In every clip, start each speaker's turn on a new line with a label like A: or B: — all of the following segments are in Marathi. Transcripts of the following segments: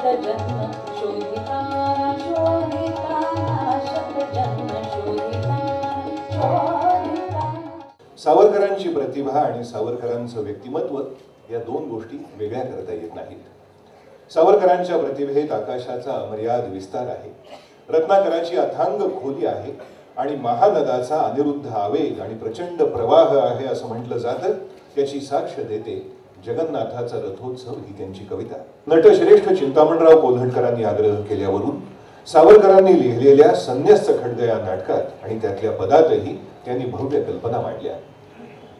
A: शतजन्म शोधिता शोधिता शतजन्म शोधिता शोधिता।
B: सावरकरांची प्रतिभा आणि सावरकरांचं व्यक्तिमत्व या दोन गोष्टी वेगळ्या करता येत नाहीत। सावरकरांच्या प्रतिभेत आकाशाचा अमर्याद विस्तार आहे, रत्नाकराची अथांग खोली आहे आणि महानदाचा अनिरुद्ध आवेग आणि प्रचंड प्रवाह आहे असं म्हटलं जातं। त्याची साक्ष देते जगन्नाथाचा रथोत्सव ही त्यांची कविता। नटश्रेष्ठ चिंतामणराव कोल्हटकरांनी आग्रह केल्यावरून सावरकरांनी लिहिलेल्या संन्यस्त खड्ग या नाटकात आणि त्यातल्या पदातही त्यांनी भव्य कल्पना मांडल्या।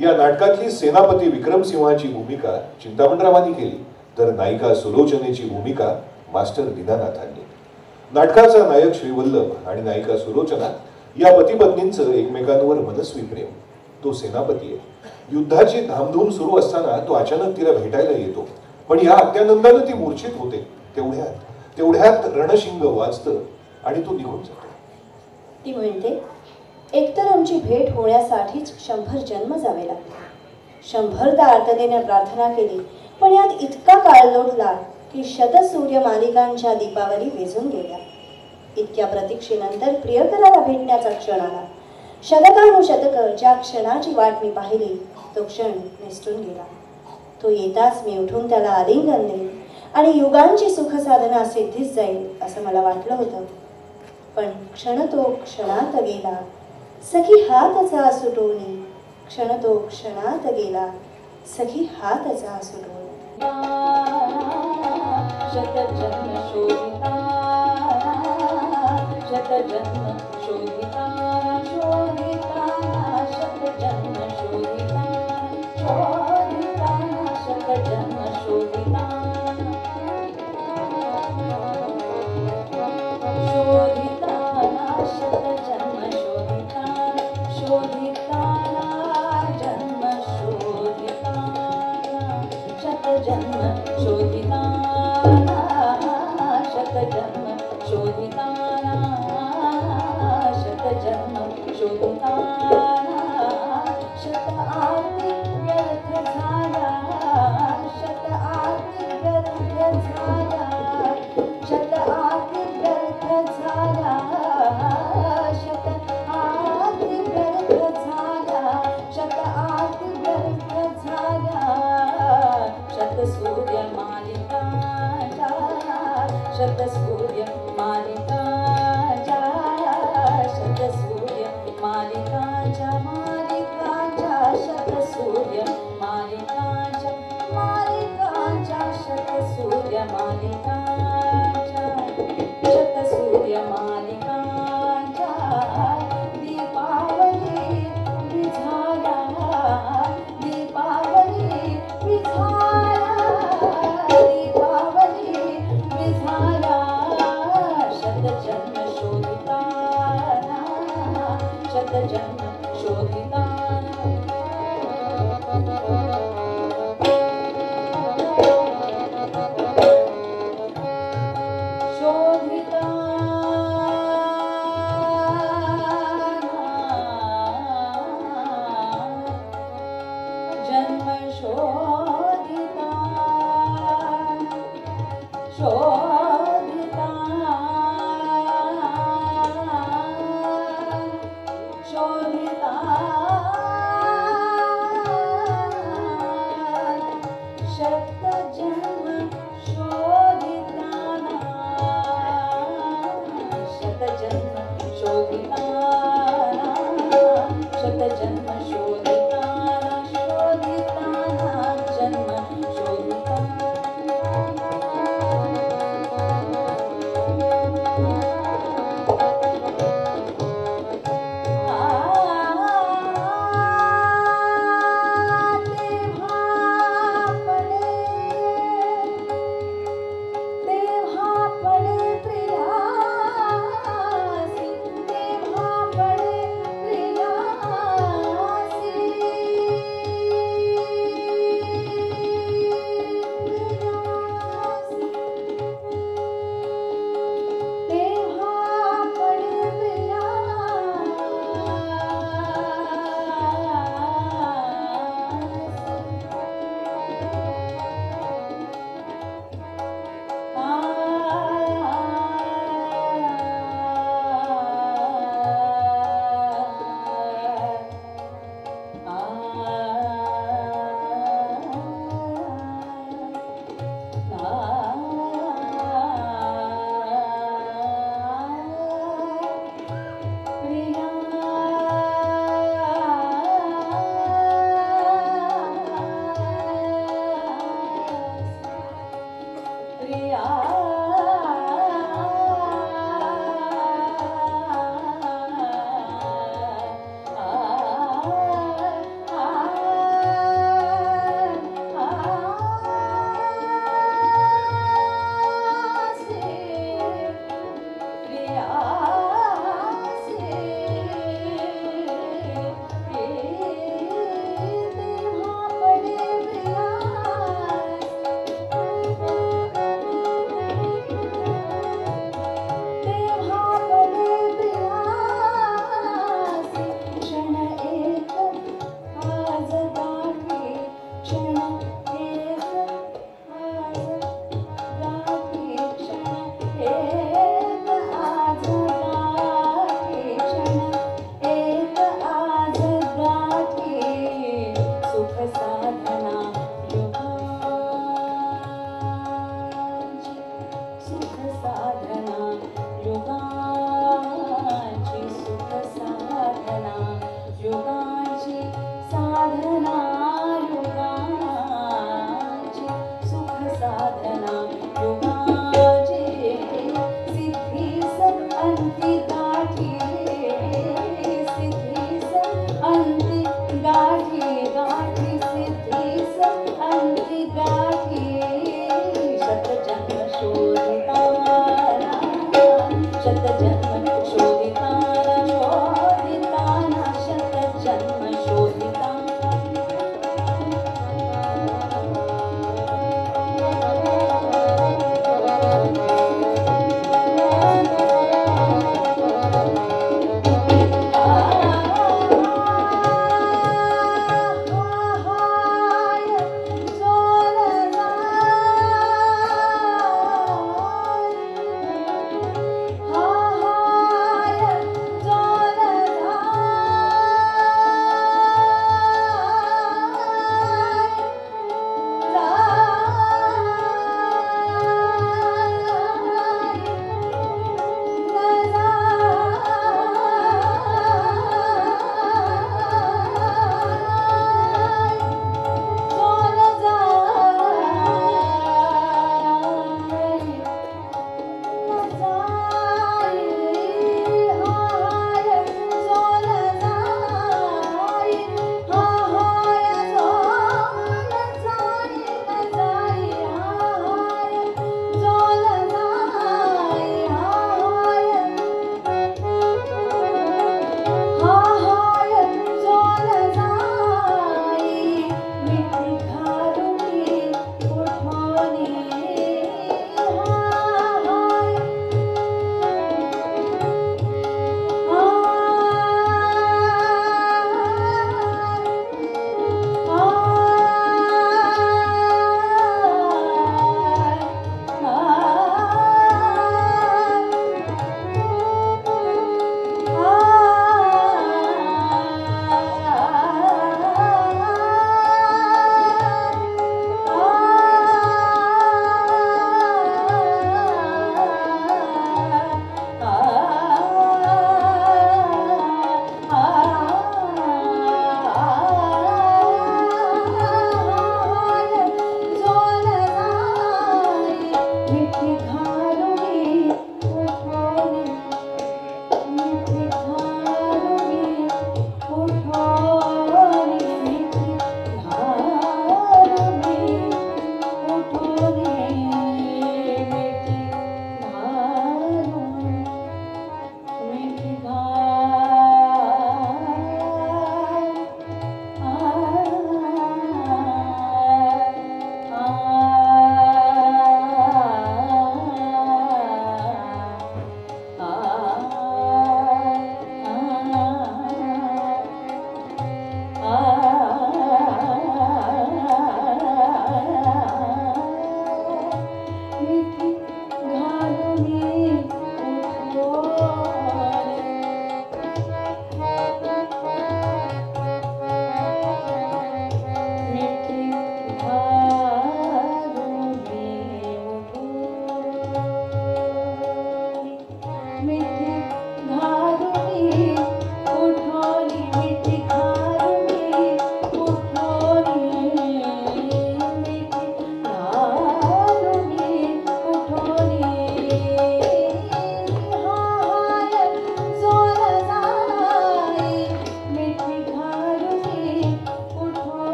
B: या नाटकातली सेनापती विक्रमसिंहाची भूमिका चिंतामणरावांनी केली, तर नायिका सुलोचनेची भूमिका मास्टर दीनानाथांनी। नाटकाचा नायक श्रीवल्लभ आणि नायिका सुलोचना या पती पत्नींचं एकमेकांवर मनस्वी प्रेम। तो सेनापती आहे, युद्धाची धामधूम सुरू असताना तो अचानक तिला भेटायला येतो, पण या अत्यानंदाने ती मूर्छित होते। तेवढ्यात रणशिंग वाजतं आणि तो निघून जातो।
C: ती म्हणते, एकतर आमची भेट होण्यासाठीच 100 जन्म जावे लागले। 100दा आर्ततेने प्रार्थना केली, पण यात इतका काळ लोटला की शतसूर्य मालिकांच्या दीपावली विझून गेल्या। इतक्या प्रतीक्षेनंतर प्रियकराला भेटण्याचा क्षण आला। शतकानुशतक ज्या क्षणाची वाट मी पाहिली तो क्षण निसटून गेला। तो येताच मी उठून त्याला आलिंगन देईन आणि युगांची सुखसाधना सिद्धीस जाईल असं मला वाटलं होतं, पण क्षण तो क्षणात गेला। सखी हातचा सुटोनी, क्षण तो क्षणात गेला। सखी हातचा सुटोनी।
A: शतजन्म शोधिता शतजन्म शोधिता शोधिता शतजन्म शोधिता शोधिता शतजन्म शोधिता शोधिता शतजन्म शोधिता शोधिता जन्म शोधिता शतजन्म शोधिता शतजन्म शोधिता शतजन्म शोधिता शत आरती व्यर्थ झाला शत आरती व्यर्थ झाला शत आरती व्यर्थ झाला शत आरती व्यर्थ झाला शत आरती व्यर्थ झाला शत सूर्य मालिका शत सूर्य मालिका शत सूर्य मालिका मालिका शत सूर्य मालिका मालिका शत सूर्य मालिका शत सूर्य मालिका दीपावली विझाला दीपावली विझाला दीपावली विझाला शतजन्म शोधिता शतजन्म शोधिता शोधिता जन्म शोधिता शोधिता शोधिता शतजन्म शोधिता शतजन्म शोधिता शतजन्म शोधिता शोधिता जन्म शोधिता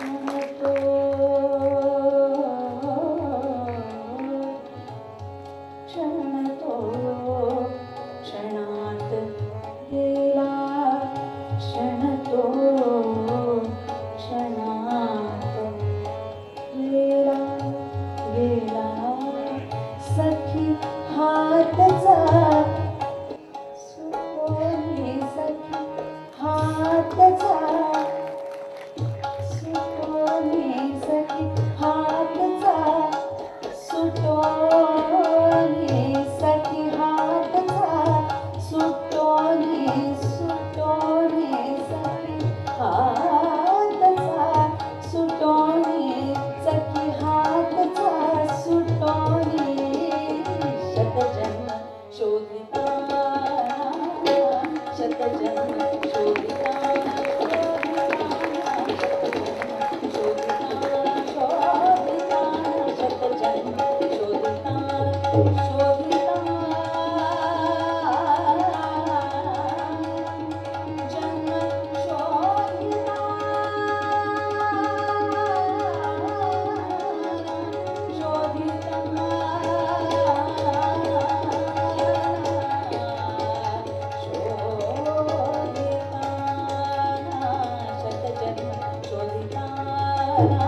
A: क्षणतो क्षणतो क्षणात गेला क्षणतो क्षणात गेला गेला सखी हातचा सुटोनी सखी हातचा सुटोनी सखी हातचा सुटोनी सखी हातचा सुटोनी सुटोनी सखी हातचा सुटोनी सखी हातचा सुटोनी शतजन्म शोधिता शतजन्म शोधिता शतजन्म शोधिता शोधिता जन्म शोधिता शोधिता शतजन्म शोधिता